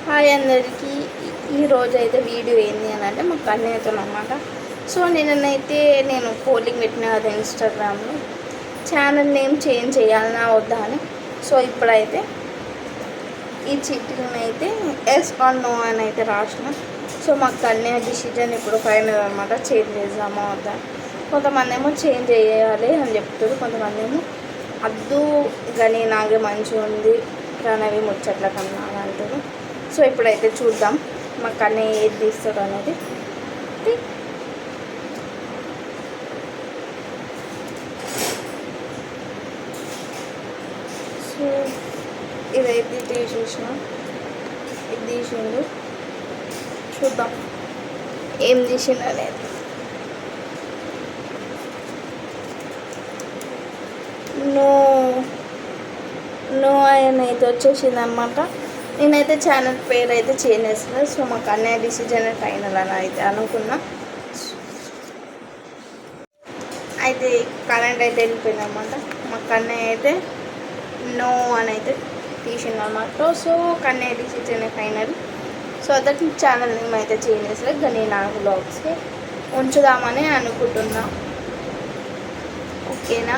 Hi అందరికీ. ఈరోజు అయితే వీడియో ఏంది అని అంటే మాకు అన్నయ్యతో అనమాట. సో నిన్నైతే నేను పోలింగ్ పెట్టిన కదా ఇన్స్టాగ్రామ్లో, ఛానల్ నేమ్ చేంజ్ చేయాలన్నా వద్దా అని. సో ఇప్పుడైతే ఈ చీటీని అయితే ఎస్ ఆర్ నో అని అయితే రాసిన. సో మాకు అన్నయ్య డిసిజన్ ఇప్పుడు ఫైనల్ అనమాట, చేంజ్ చేద్దామా వద్దా. కొంతమంది ఏమో చేంజ్ చేయాలి అని చెప్తారు, కొంతమంది ఏమో అద్దు గని నాగే మంచిగా ఉంది ప్రణవి ముచ్చట్ల కన్నా అని అంటారు. సో ఇప్పుడైతే చూద్దాం మాకు అన్నయ్య ఏది తీస్తాడు అనేది. సో ఇదైతే తీసేసిన, ఇది తీసిండు, చూద్దాం ఏం తీసిండు అనేది. నో నో ఆయన అయితే వచ్చేసింది అనమాట. నేనైతే ఛానల్ పేరు అయితే చేంజ్ చేస్తున్నా. సో మాకు అన్నయ్య డిసిజన్ ఫైనల్ అని అయితే అనుకున్నా. అయితే కరెంట్ అయితే వెళ్ళిపోయింది అనమాట. మాకు అన్నయ్య అయితే నో అని అయితే తీసింది అనమాట. So Kannayya decision final. So that channel name అయితే చేంజ్ చేస్తారు, కానీ నాకు బ్లాగ్స్కి ఉంచుదామని అనుకుంటున్నా. ఓకేనా?